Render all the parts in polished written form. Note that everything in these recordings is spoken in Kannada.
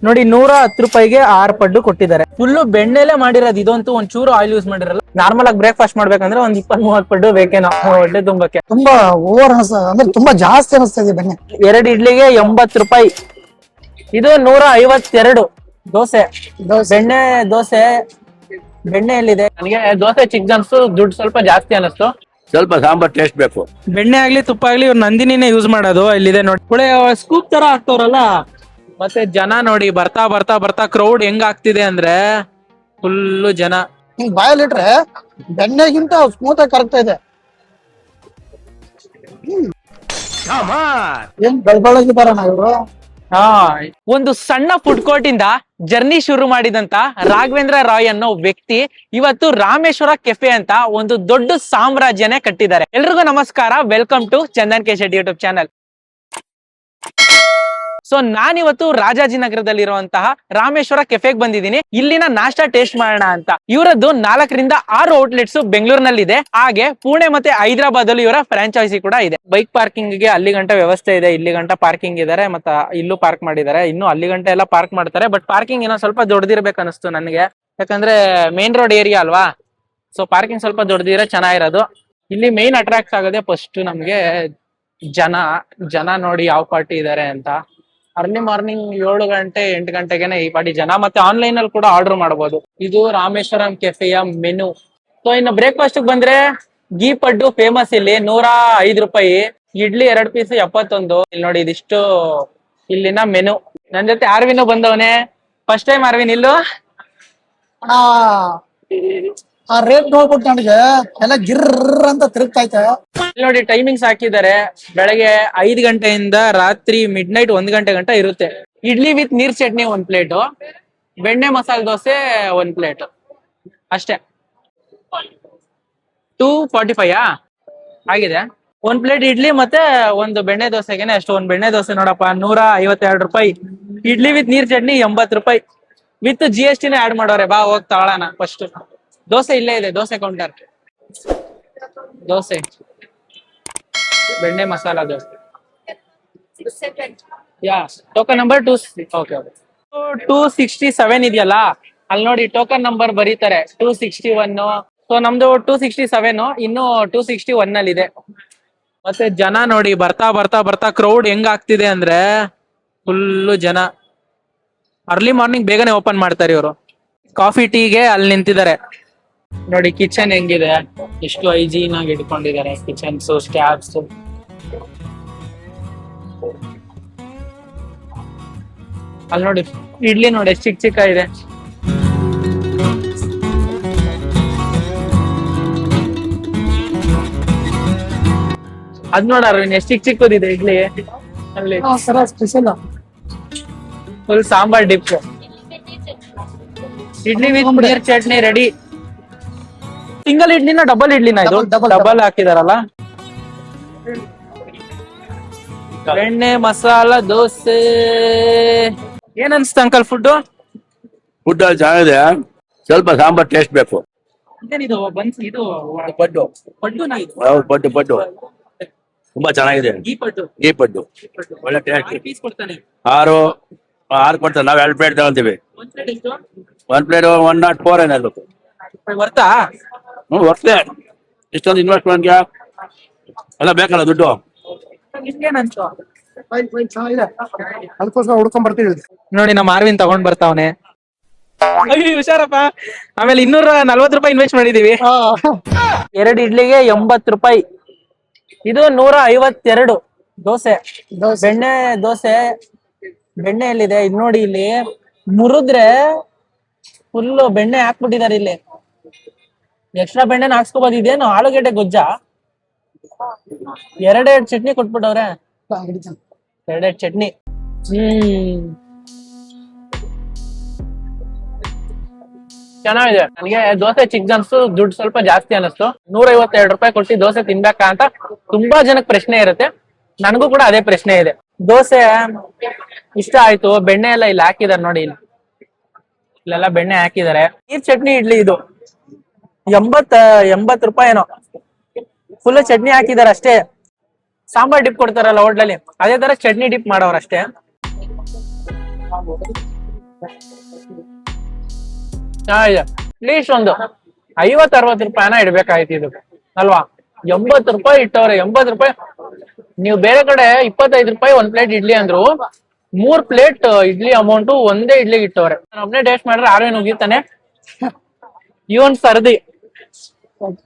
ನೋಡಿ 110 ರೂಪಾಯಿಗೆ 6 ಪಡ್ಡು ಕೊಟ್ಟಿದ್ದಾರೆ. ಫುಲ್ಲು ಬೆಣ್ಣೆಲೆ ಮಾಡಿರೋದು ಇದಂತೂ. ಒಂಚೂರು ಆಯಿಲ್ ಯೂಸ್ ಮಾಡಿರಲ್ಲ. ನಾರ್ಮಲ್ ಆಗಿ ಬ್ರೇಕ್ಫಾಸ್ಟ್ ಮಾಡ್ಬೇಕಂದ್ರೆ ಒಂದ್ 20-30 ಪಡ್ಡು ಬೇಕೇನೋ ಹೊಟ್ಟೆ ತುಂಬಕ್ಕೆ. ತುಂಬಾ ಓವರ್ ಅಂದ್ರೆ ತುಂಬಾ ಜಾಸ್ತಿ ಅನಿಸ್ತಾ ಇದೆ ಬೆಣ್ಣೆ. 2 ಇಡ್ಲಿಗೆ 80 ರೂಪಾಯಿ. ಇದು 152 ದೋಸೆ. ಬೆಣ್ಣೆ ದೋಸೆ ಬೆಣ್ಣೆ ಎಲ್ಲಿದೆ? ನನಗೆ ದೋಸೆ ಚಿಕ್ಕ ಅನ್ಸ್ತು, ದುಡ್ಡು ಸ್ವಲ್ಪ ಜಾಸ್ತಿ ಅನಿಸ್ತು. ಸ್ವಲ್ಪ ಸಾಂಬಾರ್ ಟೇಸ್ಟ್ ಬೇಕು. ಬೆಣ್ಣೆ ಆಗ್ಲಿ ತುಪ್ಪ ಆಗ್ಲಿ ಇವ್ರು ನಂದಿನಿನೇ ಯೂಸ್ ಮಾಡೋದು. ಇಲ್ಲಿದೆ ನೋಡಿ, ಒಳ್ಳೆ ಸ್ಕೂಪ್ ತರ ಹಾಕ್ತವ್ರಲ್ಲ. ಮತ್ತೆ ಜನ ನೋಡಿ ಬರ್ತಾ ಬರ್ತಾ ಬರ್ತಾ ಕ್ರೌಡ್ ಹೆಂಗ್ ಆಗ್ತಿದೆ ಅಂದ್ರೆ ಫುಲ್ಲು ಜನ. ಹಿಂಗ್ ಬಾಯಲ್ಲಿಟ್ರೆ ಬೆಣ್ಣೆಗಿಂತ ಸ್ಮೂತ್ ಆಗಿ ಕರಗ್ತಾ ಇದೆ. ಏನ್ ಬೆಳ್ಬಳಗಿದಾರಣ ಇವ್ರು. ಹಾ, ಒಂದು ಸಣ್ಣ ಫುಡ್ ಕೋರ್ಟ್ ಇಂದ ಜರ್ನಿ ಶುರು ಮಾಡಿದಂತ ರಾಘವೇಂದ್ರ ರಾಯ್ ಅನ್ನೋ ವ್ಯಕ್ತಿ ಇವತ್ತು ರಾಮೇಶ್ವರ ಕೆಫೆ ಅಂತ ಒಂದು ದೊಡ್ಡ ಸಾಮ್ರಾಜ್ಯನೇ ಕಟ್ಟಿದ್ದಾರೆ. ಎಲ್ರಿಗೂ ನಮಸ್ಕಾರ, welcome to Chandan K Shetty YouTube channel. So ನಾನಿವತ್ತು ರಾಜಾಜಿನಗರದಲ್ಲಿರುವಂತಹ ರಾಮೇಶ್ವರ ಕೆಫೆಗೆ ಬಂದಿದ್ದೀನಿ. ಇಲ್ಲಿನ ನಾಷ್ಟಾ ಟೇಸ್ಟ್ ಮಾಡೋಣ ಅಂತ. ಇವರದ್ದು 4ರಿಂದ 6 ಔಟ್ಲೆಟ್ಸ್ ಬೆಂಗಳೂರಿನಲ್ಲಿದೆ. ಹಾಗೆ ಪುಣೆ ಮತ್ತೆ ಹೈದರಾಬಾದ್ ಅಲ್ಲಿ ಇವರ ಫ್ರಾಂಚೈಸಿ ಕೂಡ ಇದೆ. ಬೈಕ್ ಪಾರ್ಕಿಂಗ್ ಗೆ ಅಲ್ಲಿ ಗಂಟ ವ್ಯವಸ್ಥೆ ಇದೆ. ಇಲ್ಲಿ ಗಂಟ ಪಾರ್ಕಿಂಗ್ ಇದಾರೆ, ಮತ್ತೆ ಇಲ್ಲೂ ಪಾರ್ಕ್ ಮಾಡಿದ್ದಾರೆ. ಇನ್ನು ಅಲ್ಲಿ ಗಂಟ ಎಲ್ಲ ಪಾರ್ಕ್ ಮಾಡ್ತಾರೆ. ಬಟ್ ಪಾರ್ಕಿಂಗ್ ಏನೋ ಸ್ವಲ್ಪ ದೊಡ್ಡದಿರ್ಬೇಕು ಅನಿಸ್ತು ನನಗೆ, ಯಾಕಂದ್ರೆ ಮೇನ್ ರೋಡ್ ಏರಿಯಾ ಅಲ್ವಾ. ಸೊ ಪಾರ್ಕಿಂಗ್ ಸ್ವಲ್ಪ ದೊಡ್ಡದಿದ್ರೆ ಚೆನ್ನಾಗಿರೋದು. ಇಲ್ಲಿ ಮೇನ್ ಅಟ್ರಾಕ್ಟ್ ಆಗೋದೇ ಫಸ್ಟ್ ನಮ್ಗೆ ಜನ ನೋಡಿ ಯಾವ ಪಾರ್ಟಿ ಇದಾರೆ ಅಂತ. ಅರ್ಲಿ ಮಾರ್ನಿಂಗ್ 7 ಗಂಟೆ 8 ಗಂಟೆಗೆನೆ ಈ ಪಾಟಿ ಜನ. ಮತ್ತೆ ಆನ್ಲೈನ್ ಅಲ್ಲಿ ಕೂಡ ಆರ್ಡರ್ ಮಾಡಬಹುದು. ಇದು ರಾಮೇಶ್ವರಂ ಕೆಫೆಯ ಮೆನು. ಸೊ ಇನ್ನು ಬ್ರೇಕ್ಫಾಸ್ಟ್ ಬಂದ್ರೆ ಗೀ ಪಡ್ಡು ಫೇಮಸ್ ಇಲ್ಲಿ, 105 ರೂಪಾಯಿ. ಇಡ್ಲಿ 2 ಪೀಸ್ 71. ಇಲ್ಲಿ ನೋಡಿ, ಇದಿಷ್ಟು ಇಲ್ಲಿನ ಮೆನು. ನನ್ ಜೊತೆ ಆರ್ವಿನು ಬಂದವನೇ. ಫಸ್ಟ್ ಟೈಮ್ ಆರ್ವಿನ್ ಇಲ್ಲು. ಆ ರೇಟ್ ನೋಡ್ಬಿಟ್ಟು ನನಗೆ ಎಲ್ಲ ಗಿರ್ರ ಅಂತ ತಿರುಗ್ತೈತೆ. ನೋಡಿ ಟೈಮಿಂಗ್ಸ್ ಹಾಕಿದ್ದಾರೆ. ಬೆಳಗ್ಗೆ 5 ಗಂಟೆಯಿಂದ ರಾತ್ರಿ ಮಿಡ್ ನೈಟ್ 1 ಗಂಟೆ ಗಂಟ ಇರುತ್ತೆ. ಇಡ್ಲಿ ವಿತ್ ನೀರ್ ಚಟ್ನಿ 1 ಪ್ಲೇಟು, ಬೆಣ್ಣೆ ಮಸಾಲೆ ದೋಸೆ 1 ಪ್ಲೇಟ್ ಅಷ್ಟೇ. 245 ಆಗಿದೆ. 1 ಪ್ಲೇಟ್ ಇಡ್ಲಿ ಮತ್ತೆ 1 ಬೆಣ್ಣೆ ದೋಸೆಗೆನೆ ಅಷ್ಟು. 1 ಬೆಣ್ಣೆ ದೋಸೆ ನೋಡಪ್ಪ 152 ರೂಪಾಯಿ. ಇಡ್ಲಿ ವಿತ್ ನೀರ್ ಚಟ್ನಿ 80 ರೂಪಾಯಿ. ವಿತ್ GST ಆಡ್ ಮಾಡೋರೆ. ಬಾ ಹೋಗ್ ತಗೊಳ್ಳೋಣ. ಫಸ್ಟ್ ದೋಸೆ ಇಲ್ಲೇ ಇದೆ, ದೋಸೆ ಕೌಂಟರ್. ದೋಸೆ ಬೆಣ್ಣೆ ಮಸಾಲಾ ದೋಸೆ. ಯಾ ಟೋಕನ್ ನಂಬರ್ 267 ಇದೆಯಲ್ಲ, ಅಲ್ಲಿ ನೋಡಿ ಟೋಕನ್ ನಂಬರ್ ಬರೀತಾರೆ 261. ಸೊ ನಮ್ದು 267, ಇನ್ನು 261 ಅಲ್ಲಿ ಇದೆ. ಮತ್ತೆ ಜನ ನೋಡಿ ಬರ್ತಾ ಬರ್ತಾ ಬರ್ತಾ ಕ್ರೌಡ್ ಹೆಂಗ್ ಆಗ್ತಿದೆ ಅಂದ್ರೆ ಫುಲ್ಲು ಜನ. ಅರ್ಲಿ ಮಾರ್ನಿಂಗ್ ಬೇಗನೆ ಓಪನ್ ಮಾಡ್ತಾರೆ ಇವರು. ಕಾಫಿ ಟೀಗೆ ಅಲ್ಲಿ ನಿಂತಿದ್ದಾರೆ ನೋಡಿ. ಕಿಚನ್ ಹೆಂಗಿದೆ, ಎಷ್ಟು ಹೈಜೀನ್ ಆಗಿ ಇಟ್ಕೊಂಡಿದ್ದಾರೆ ಕಿಚನ್ಸ್, ಸ್ಟ್ಯಾಬ್ಸ್. ಅಲ್ಲಿ ನೋಡಿ ಇಡ್ಲಿ ನೋಡಿ ಎಷ್ಟು ಚಿಕ್ಕ ಚಿಕ್ಕ ಇದೆ. ಅದ್ ನೋಡ್ರಿ ಎಷ್ಟು ಚಿಕ್ಕ ಚಿಕ್ಕದಿದೆ ಇಡ್ಲಿ. ಅಲ್ಲಿ special full sambar dip. Idli with ನೀರ್ ಚಟ್ನಿ ರೆಡಿ. ಸಿಂಗಲ್ ಇಡ್ಲಿನ ಡಬಲ್ ಇಡ್ಲಿನ? ಇದು ಡಬಲ್ ಹಾಕಿದಾರಲ್ಲ. ಬೆಣ್ಣೆ ಮಸಾಲಾ ದೋಸೆ ಏನ್ ಅನ್ಸ್ತ ಅಂಕಲ್? ಫುಡ್ ಅಲ್ಲಿ ಚೆನ್ನಾಗಿದೆ, ಸ್ವಲ್ಪ ಸಾಂಬಾರ್ ಟೇಸ್ಟ್ ಬೇಕು. ಇದೇನಿದು ಬನ್ಸ್? ಇದು ಪಡ್ಡು ಪಡ್ಡುನಾ ಇದು? ಪಡ್ಡು ತುಂಬಾ ಚೆನ್ನಾಗಿದೆ. ಈ ಪಡ್ಡು ಒಳ್ಳೆ ಟೇಸ್ಟ್. ಪೀಸ್ ಕೊಡ್ತಾನೆ. 6 ಕೊಡ್ತಾರೆ. ನಾವ್ 2 ಪ್ಲೇಟ್ ತಗೊಂತೀವಿ. 1 ಪ್ಲೇಟ್ 104 ಏನಾಗ್ಬೇಕು. ವರ್ತಾ? ವರ್ಷೆ ಇಷ್ಟೊಂದು ಇನ್ವೆಸ್ಟ್ಮೆಂಟ್ಗೆ ಎಲ್ಲ ಬೇಕಲ್ಲ ದುಡ್ಡು. ಅದಕ್ಕೋಸ್ಕರ ಹುಡ್ಕೊಂಡ್ ಬರ್ತೀವಿ. ನೋಡಿ ನಮ್ಮ ಆರ್ವಿನ್ ತಗೊಂಡ್ ಬರ್ತಾವನೆ. ಹುಷಾರಪ್ಪ. ಆಮೇಲೆ 240 ರೂಪಾಯಿ ಇನ್ವೆಸ್ಟ್ ಮಾಡಿದೀವಿ. 2 ಇಡ್ಲಿಗೆ 80 ರೂಪಾಯಿ. ಇದು 152 ದೋಸೆ. ಬೆಣ್ಣೆ ದೋಸೆ ಬೆಣ್ಣೆ ಎಲ್ಲಿದೆ? ಇದು ನೋಡಿ, ಇಲ್ಲಿ ಮುರಿದ್ರೆ ಫುಲ್ಲು ಬೆಣ್ಣೆ ಹಾಕ್ಬಿಟ್ಟಿದ್ದಾರೆ. ಇಲ್ಲಿ ಎಕ್ಸ್ಟ್ರಾ ಬೆಣ್ಣೆನ ಹಾಕ್ಸ್ಕೋಬಹುದು. ಇದೇನು ಆಲೂಗೆಡ್ಡೆ ಗೊಜ್ಜಾ? 2 ಚಟ್ನಿ ಕೊಟ್ಬಿಟ್ಟವ್ರೆ. 2 ಚಟ್ನಿ. ಚೆನ್ನಾಗಿದೆ. ನನಗೆ ದೋಸೆ ಚಿಕ್ಕ ಅನ್ಸ್ತು, ದುಡ್ಡು ಸ್ವಲ್ಪ ಜಾಸ್ತಿ ಅನಿಸ್ತು. 152 ರೂಪಾಯಿ ಕೊಟ್ಟು ದೋಸೆ ತಿನ್ಬೇಕಾ ಅಂತ ತುಂಬಾ ಜನಕ್ಕೆ ಪ್ರಶ್ನೆ ಇರುತ್ತೆ. ನನಗೂ ಕೂಡ ಅದೇ ಪ್ರಶ್ನೆ ಇದೆ. ದೋಸೆ ಇಷ್ಟ ಆಯ್ತು. ಬೆಣ್ಣೆ ಎಲ್ಲ ಇಲ್ಲಿ ಹಾಕಿದಾರೆ ನೋಡಿ. ಇಲ್ಲೆಲ್ಲ ಬೆಣ್ಣೆ ಹಾಕಿದ್ದಾರೆ. ನೀರ್ ಚಟ್ನಿ ಇಡ್ಲಿ ಇದು 80 ರೂಪಾಯಿ ಏನೋ. ಫುಲ್ ಚಟ್ನಿ ಹಾಕಿದಾರೆ ಅಷ್ಟೇ. ಸಾಂಬಾರ್ ಡಿಪ್ ಕೊಡ್ತಾರಲ್ಲ ಹೋಟ್ಲಲ್ಲಿ, ಅದೇ ತರ ಚಟ್ನಿ ಡಿಪ್ ಮಾಡೋರು ಅಷ್ಟೇ. ಚೆನ್ನಾಗಿದೆ. ಅಟ್ಲೀಸ್ಟ್ ಒಂದು 50-60 ರೂಪಾಯಿನ ಇಡ್ಬೇಕಾಯ್ತು ಇದು ಅಲ್ವಾ? 80 ರೂಪಾಯಿ ಇಟ್ಟವ್ರೆ. 80 ರೂಪಾಯಿ. ನೀವು ಬೇರೆ ಕಡೆ 25 ರೂಪಾಯಿ ಒಂದ್ ಪ್ಲೇಟ್ ಇಡ್ಲಿ ಅಂದ್ರು 3 ಪ್ಲೇಟ್ ಇಡ್ಲಿ ಅಮೌಂಟ್ ಒಂದೇ ಇಡ್ಲಿ ಇಟ್ಟವ್ರೆ. ಒಬ್ನೇ ಟೇಸ್ಟ್ ಮಾಡಿದ್ರೆ ಆರೇನು ಉಗಿತಾನೆ. ಇವನ್ ಸರ್ದಿ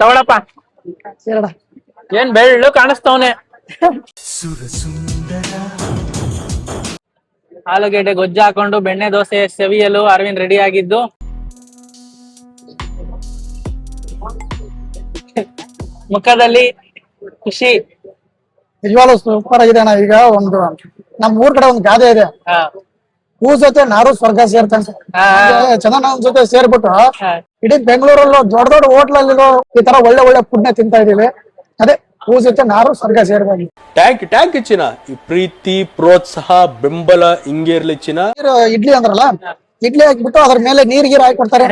ತಗೊಳಪ್ಪ. ಸೇರಡ ಏನ್ ಬೆಳ್ಳು ಕಾಣಿಸ್ತವನೆ. ಆಲೂಗೆಡ್ಡೆ ಗೊಜ್ಜು ಹಾಕೊಂಡು ಬೆಣ್ಣೆ ದೋಸೆ ಸವಿಯಲು ಅರವಿಂದ್ ರೆಡಿ ಆಗಿದ್ದು. ಮುಖದಲ್ಲಿ ಖುಷಿ. ನಿಜವಾಗ್ಲೂ ಸೂಪರ್ ಆಗಿದೆ ಅಣ್ಣ. ಈಗ ಒಂದು ನಮ್ ಊರ್ ಕಡೆ ಒಂದು ಗಾದೆ ಇದೆ, ಹೂ ಜೊತೆ ನಾರು ಸ್ವರ್ಗ ಸೇರ್ತಂತೆ. ಚೆನ್ನಾಗ್ ಜೊತೆ ಸೇರ್ಬಿಟ್ಟು ಇಡೀ ಬೆಂಗಳೂರಲ್ಲೂ ದೊಡ್ಡ ದೊಡ್ಡ ಹೋಟ್ಲಲ್ಲಿ ಈ ತರ ಒಳ್ಳೆ ಒಳ್ಳೆ ಫುಡ್ನ ತಿಂತಾ ಇದೀವಿ. ಅದೇ ಹೂ ಜೊತೆ ನಾರು ಸ್ವರ್ಗ ಸೇರ್ಬೋದು. ಟ್ಯಾಂಕ್ ಚಿನ್ನ. ಈ ಪ್ರೀತಿ ಪ್ರೋತ್ಸಾಹ ಬೆಂಬಲ ಹಿಂಗೆ ಇರ್ಲಿ ಚಿನ್ನ. ಇಡ್ಲಿ ಅಂದ್ರಲ್ಲ, ಇಡ್ಲಿ ಹಾಕ್ಬಿಟ್ಟು ಅದ್ರ ಮೇಲೆ ನೀರ್ ಹಾಕೊಡ್ತಾರೆ.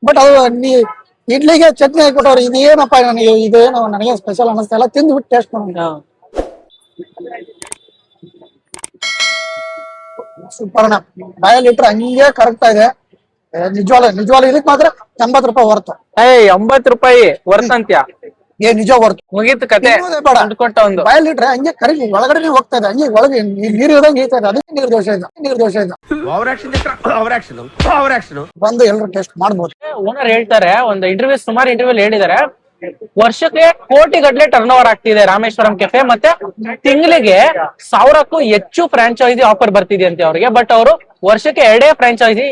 ಬಟ್ ಅದು ಇಡ್ಲಿಗೆ ಚಟ್ನಿ ಹಾಕ್ಬಿಟ್ಟವ್ರು. ಇದೇನಪ್ಪ ನನಗೆ ಇದೇನು ನನಗೆ ಸ್ಪೆಷಲ್ ಅನಿಸ್ತಾ ಇಲ್ಲ. ತಿಂದ್ಬಿಟ್ಟು ಟೇಸ್ಟ್ ಮಾಡಿ. ಸೂಪರ್ ಅಣ್ಣ. ಬಾಯಲ್ಲಿ ಇಟ್ರೆ ಹಂಗೆ ಕರಗ್ತಾ ಇದೆ. ನಿಜವಾಗ್ಲೂ ಇದಕ್ ಮಾತ್ರ 80 ರೂಪಾಯಿ ಹೊರ್ತು. 80 ರೂಪಾಯಿ ವರ್ತ್ ನಿಜ ಹೊರ್ತು. ಮುಗೀತು ಕತೆ. ಕೊಟ್ಟ ಒಂದು ಬಾಯಲ್ಲಿ ಇಟ್ರೆ ಹಂಗೆ ಕರಗಿ ಒಳಗಡೆ ಹೋಗ್ತಾ ಇದೆ. ಹಂಗೆ ಒಳಗೆ ನೀರು ಇರೋದಂಗೆ ಈತಾ ಇದೆ. ಅದಕ್ಕೆ ನೀರ್ ದೋಷ ಇದೆ. ಬಂದು ಎಲ್ರು ಟೇಸ್ಟ್ ಮಾಡ್ಬೋದು. ಓನರ್ ಹೇಳ್ತಾರೆ, ಒಂದು ಇಂಟರ್ವ್ಯೂ ಸುಮಾರು ಇಂಟರ್ವ್ಯೂ ಹೇಳಿದ್ದಾರೆ, ವರ್ಷಕ್ಕೆ ಕೋಟಿಗಟ್ಟಲೆ ಟರ್ನ್ ಓವರ್ ಆಗ್ತಿದೆ ರಾಮೇಶ್ವರಂ ಕೆಫೆ. ಮತ್ತೆ ತಿಂಗಳಿಗೆ 1000ಕ್ಕೂ ಹೆಚ್ಚು ಫ್ರಾಂಚೈಸಿ ಆಫರ್ ಬರ್ತಿದೆ ಅಂತೆ ಅವ್ರಿಗೆ. ಬಟ್ ಅವರು ವರ್ಷಕ್ಕೆ 2 ಫ್ರಾಂಚೈಸಿ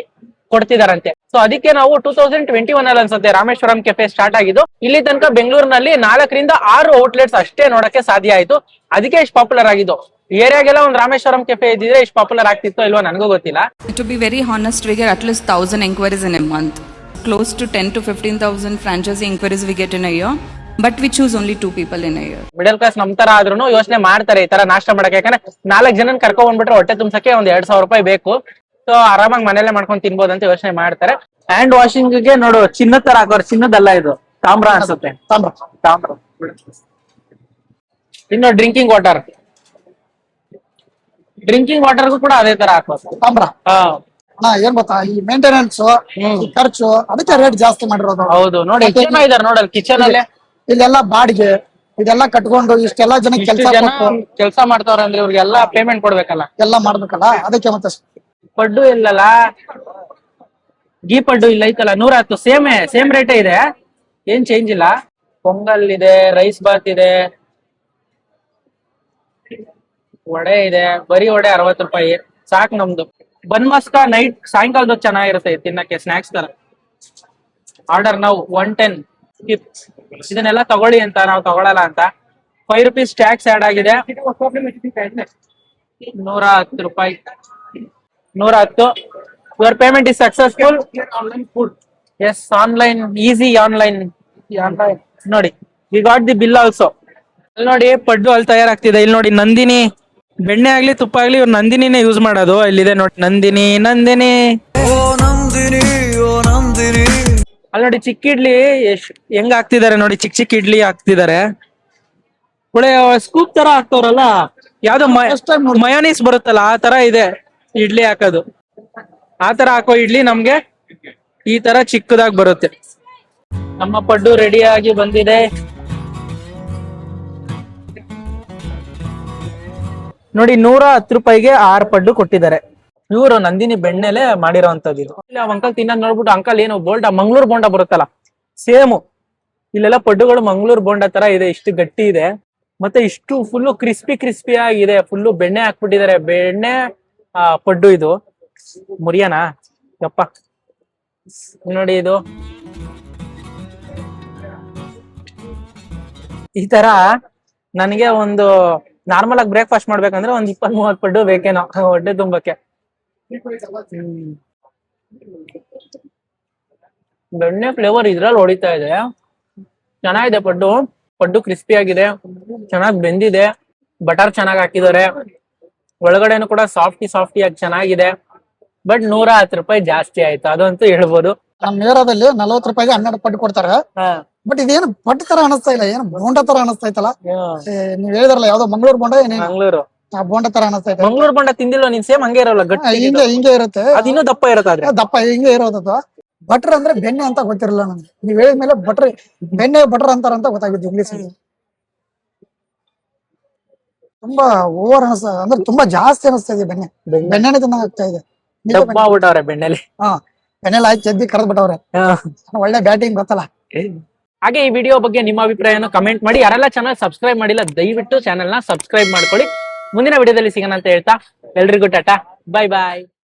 ಕೊಡ್ತಿದಾರಂತೆ. ಸೊ ಅದಕ್ಕೆ ನಾವು 2021 ಅಲ್ಲಿ ಅನ್ಸುತ್ತೆ ರಾಮೇಶ್ವರಂ ಕೆಫೆ ಸ್ಟಾರ್ಟ್ ಆಗಿದ್ದು. ಇಲ್ಲಿ ತನಕ ಬೆಂಗಳೂರಿನಲ್ಲಿ 4ರಿಂದ 6 ಔಟ್ಲೆಟ್ಸ್ ಅಷ್ಟೇ ನೋಡಕ್ಕೆ ಸಾಧ್ಯ ಆಯ್ತು. ಅದಕ್ಕೆ ಇಷ್ಟು ಪಾಪ್ಯುಲರ್ ಆಗಿದ್ದು. ಏರಿಯಾಗೆಲ್ಲ ಒಂದು ರಾಮೇಶ್ವರಂ ಕೆಫೆ ಇದ್ದಿದ್ರೆ ಇಷ್ಟು ಪಾಪ್ಯುಲರ್ ಆಗ್ತಿತ್ತು ಇಲ್ವಾ ನನಗೂ ಗೊತ್ತಿಲ್ಲ. To be very honest, we get at least 1000 inquiries in a month. Close to 10 to 15,000 franchisee inquiries we get in a year. But we choose only 2 people in a year. Middle class ನಮ್ ತರ ಆದ್ರೂ ಯೋಚನೆ ಮಾಡ್ತಾರೆ ಈ ತರ ನಾಷ್ಟ ಮಾಡಕ್ಕೆ. ಯಾಕಂದ್ರೆ 4 ಜನನ್ ಕರ್ಕೊಂಡ್ ಬಂದ್ಬಿಟ್ರೆ ಹೊಟ್ಟೆ ತುಂಬಸಕ್ಕೆ ಒಂದ್ 2000 ರೂಪಾಯಿ ಬೇಕು. ಸೊ ಆರಾಮಾಗಿ ಮನೇಲೆ ಮಾಡ್ಕೊಂಡು ತಿನ್ಬೋದು ಅಂತ ಯೋಚನೆ ಮಾಡ್ತಾರೆ. ಹ್ಯಾಂಡ್ ವಾಷಿಂಗ್ ಗೆ ನೋಡು ಚಿನ್ನದ ತರ ಹಾಕೋರು. ಚಿನ್ನದಲ್ಲ ಇದು, ತಾಮ್ರ ಅನ್ಸುತ್ತೆ. ತಾಮ್ರ. ಇನ್ನು ಡ್ರಿಂಕಿಂಗ್ ವಾಟರ್ಗೂ ಕೂಡ ಅದೇ ತರ ಹಾಕೋದು ತಾಮ್ರ. ಏನ್ ಗೊತ್ತಾ, ಈ ಮೇಂಟೆನೆನ್ಸ್ ಖರ್ಚು ಅದಕ್ಕೆ ರೇಟ್ ಜಾಸ್ತಿ ಮಾಡಿರೋದು. ಹೌದು ನೋಡಿ, ಇದಾರೆ ನೋಡಲ್ ಕಿಚನ್ ಅಲ್ಲೇ. ಇಲ್ಲೆಲ್ಲ ಬಾಡಿಗೆ ಇದೆಲ್ಲ ಕಟ್ಕೊಂಡು ಇಷ್ಟೆಲ್ಲ ಜನಕ್ಕೆ ಕೆಲಸ ಮಾಡ್ತಾವ್ರ ಅಂದ್ರೆ ಇವ್ರಿಗೆಲ್ಲ ಪೇಮೆಂಟ್ ಕೊಡ್ಬೇಕಲ್ಲ, ಎಲ್ಲ ಮಾಡ್ಬೇಕಲ್ಲ. ಅದಕ್ಕೆ ಮತ್ತೆ ಪಡ್ಡು ಇಲ್ಲಲ್ಲ, ಗೀ ಪಡ್ಡು ಇಲ್ಲ ಐತಲ್ಲ 110 ಸೇಮ್ ರೇಟೇ ಇದೆ. ಏನ್ ಚೇಂಜ್ ಇಲ್ಲ. ಪೊಂಗಲ್ ಇದೆ, ರೈಸ್ ಬಾತ್ ಇದೆ, ವಡೆ ಇದೆ. ಬರೀ ವಡೆ 60 ರೂಪಾಯಿ ಸಾಕು ನಮ್ದು. ಬನ್ ಮಸ್ಕಾ ನೈಟ್ ಸಾಯಂಕಾಲದ ಚೆನ್ನಾಗಿರುತ್ತೆ ತಿನ್ನಕ್ಕೆ, ಸ್ನಾಕ್ಸ್ ತರ. ಆರ್ಡರ್ ನಾವು 110. ಇದನ್ನೆಲ್ಲ ತಗೊಳ್ಳಿ ಅಂತ ನಾವು ತಗೊಳಲ್ಲ ಅಂತ. 5 ರೂಪೀಸ್ ಟ್ಯಾಕ್ಸ್ ಆಡ್ ಆಗಿದೆ. 110 ರೂಪಾಯಿ. 110. Your payment is successful. Yes, online, easy online. ನೋಡಿ, we got the bill also. ಅಲ್ಲಿ ನೋಡಿ ಪಡ್ಡು ಅಲ್ಲಿ ತಯಾರಾಗ್ತಿದೆ. ಇಲ್ಲಿ ನೋಡಿ ನಂದಿನಿ, ಬೆಣ್ಣೆ ಆಗ್ಲಿ ತುಪ್ಪ ಆಗ್ಲಿ ಇವ್ರು ನಂದಿನಿನೇ ಯೂಸ್ ಮಾಡೋದು. ಇಲ್ಲಿದೆ ನೋಡಿ ನಂದಿನಿ. ಅಲ್ಲಿ ನೋಡಿ ಚಿಕ್ಕ ಇಡ್ಲಿ ಹೆಂಗ್ ಹಾಕ್ತಿದಾರೆ ನೋಡಿ. ಚಿಕ್ಕ ಇಡ್ಲಿ ಹಾಕ್ತಿದಾರೆ. ಒಳ್ಳೆ ಸ್ಕೂಪ್ ತರ ಹಾಕ್ತವ್ರಲ್ಲ, ಯಾವ್ದೋ ಮಯೋನೀಸ್ ಬರುತ್ತಲ್ಲ ಆ ತರ ಇದೆ ಇಡ್ಲಿ ಹಾಕೋದು. ಆ ತರ ಹಾಕೋ ಇಡ್ಲಿ ನಮ್ಗೆ ಈ ತರ ಚಿಕ್ಕದಾಗಿ ಬರುತ್ತೆ. ನಮ್ಮ ಪಡ್ಡು ರೆಡಿ ಆಗಿ ಬಂದಿದೆ. ನೋಡಿ 110 ರೂಪಾಯಿಗೆ 6 ಪಡ್ಡು ಕೊಟ್ಟಿದ್ದಾರೆ. ಇವರು ನಂದಿನಿ ಬೆಣ್ಣೆಲೆ ಮಾಡಿರೋಂಥದ್ದು ಇದು. ಇಲ್ಲಿ ಅಂಕಲ್ ತಿನ್ನೋದ್ ನೋಡ್ಬಿಟ್ಟು, ಅಂಕಲ್ ಏನು ಬೋಂಡ, ಮಂಗ್ಳೂರ್ ಬೋಂಡ ಬರುತ್ತಲ್ಲ ಸೇಮು. ಇಲ್ಲೆಲ್ಲ ಪಡ್ಡುಗಳು ಮಂಗ್ಳೂರ್ ಬೋಂಡ ತರ ಇದೆ. ಇಷ್ಟು ಗಟ್ಟಿ ಇದೆ ಮತ್ತೆ ಇಷ್ಟು ಫುಲ್ಲು ಕ್ರಿಸ್ಪಿ ಆಗಿದೆ. ಫುಲ್ಲು ಬೆಣ್ಣೆ ಹಾಕ್ಬಿಟ್ಟಿದ್ದಾರೆ. ಬೆಣ್ಣೆ ಪಡ್ಡು ಇದು. ಮುರಿಯನಾ ಯಪ್ಪ. ನೋಡಿ ಇದು ಈ ತರ ನನಗೆ ಒಂದು ನಾರ್ಮಲ್ ಆಗಿ ಬ್ರೇಕ್ಫಾಸ್ಟ್ ಮಾಡ್ಬೇಕಂದ್ರೆ ಒಂದ್ 20-30 ಪಡ್ಡು ಬೇಕೇನೋ ಹೊಟ್ಟೆ ತುಂಬಕ್ಕೆ. ಬೆಣ್ಣೆ ಫ್ಲೇವರ್ ಇದ್ರಲ್ಲಿ ಹೊಡಿತಾ ಇದೆ. ಚೆನ್ನಾಗಿದೆ ಪಡ್ಡು ಕ್ರಿಸ್ಪಿ ಆಗಿದೆ, ಚೆನ್ನಾಗಿ ಬೆಂದಿದೆ, ಬಟರ್ ಚೆನ್ನಾಗಿ ಹಾಕಿದ್ದಾರೆ. ಒಳಗಡೆನು ಕೂಡ ಸಾಫ್ಟಿ ಆಗಿ ಚೆನ್ನಾಗಿದೆ. ಬಟ್ 110 ರೂಪಾಯಿ ಜಾಸ್ತಿ ಆಯ್ತು, ಅದಂತೂ ಹೇಳ್ಬೋದು. ನಮ್ಮ ಏರಿಯಾದಲ್ಲಿ 40 ರೂಪಾಯಿಗೆ 12 ಪಡ್ಡು ಕೊಡ್ತಾರೆ. ಬಟ್ ಇದೇನು ಪಡ್ಡು ತರ ಅನಿಸ್ತಾ ಇಲ್ಲ, ಏನು ಬೋಂಡ ತರ ಅನಿಸ್ತಾ ಇತ್ತಲ್ಲ. ನೀವ್ ಹೇಳಿದ್ರಲ್ಲ ಯಾವ್ದೋ ಮಂಗಳೂರು ಬೋಂಡ. ಮಂಗಳೂರು ಆ ಬೋಂಡ ತರ ಅನಿಸ್ತೈತೆ. ಮಂಗಳೂರು ಬೋಂಡ ತಿಂದಿಲ್ಲ ನೀನ್? ಸೇಮ್ ಹಂಗೆ ಇರೋಲ್ಲ, ಗಟ್ಟಿ ಹಿಂಗೆ ಇರುತ್ತೆ, ಅದಿನ್ನೂ ದಪ್ಪ ಇರುತ್ತೆ. ಆದ್ರೆ ದಪ್ಪ ಹಿಂಗೆ ಇರೋದದು. ಬಟ್ರ್ ಅಂದ್ರೆ ಬೆಣ್ಣೆ ಅಂತ ಗೊತ್ತಿರಲಿಲ್ಲ ನನ್ಗೆ. ನೀವ್ ಹೇಳಿದ್ಮೇಲೆ ಬೆಣ್ಣೆ ಬಟರ್ ಅಂತಾರಂತ ಗೊತ್ತಾಗಿದ್ದು ಇಂಗ್ಲಿಷ್ ಅಲ್ಲಿ. ತುಂಬಾ ಓವರ್ ಅನಿಸ್ತಾ ಅಂದ್ರೆ ತುಂಬಾ ಜಾಸ್ತಿ ಅನಿಸ್ತಾ ಇದೆ ಬೆಣ್ಣೆ. ಬೆಣ್ಣೆನೆ ತಿನ್ನಂಗ್ ಆಗ್ತಾ ಇದೆ. ದಪ್ಪ ಆಗ್ಬಿಟ್ಟವ್ರೆ ಬೆಣ್ಣೆಲಿ. ಹಾ, ಬೆಣ್ಣೆಲ್ಲ ಆಯ್ತು ಚೆದ್ದಿ ಕರೆದ್ ಬಿಟ್ಟವ್ರೆ. ಒಳ್ಳೆ ಬ್ಯಾಟಿಂಗ್ ಗೊತ್ತಲ್ಲ. ಹಾಗೆ ಈ ವಿಡಿಯೋ ಬಗ್ಗೆ ನಿಮ್ಮ ಅಭಿಪ್ರಾಯನ ಕಮೆಂಟ್ ಮಾಡಿ. ಯಾರೆಲ್ಲ ಚಾನಲ್ ಸಬ್ಸ್ಕ್ರೈಬ್ ಮಾಡಿಲ್ಲ ದಯವಿಟ್ಟು ಚಾನಲ್ ನ ಸಬ್ಸ್ಕ್ರೈಬ್ ಮಾಡ್ಕೊಳ್ಳಿ. ಮುಂದಿನ ವಿಡಿಯೋದಲ್ಲಿ ಸಿಗೋಣ ಅಂತ ಹೇಳ್ತಾ ಎಲ್ರಿಗೂ ಟಾಟಾ, ಬಾಯ್ ಬಾಯ್.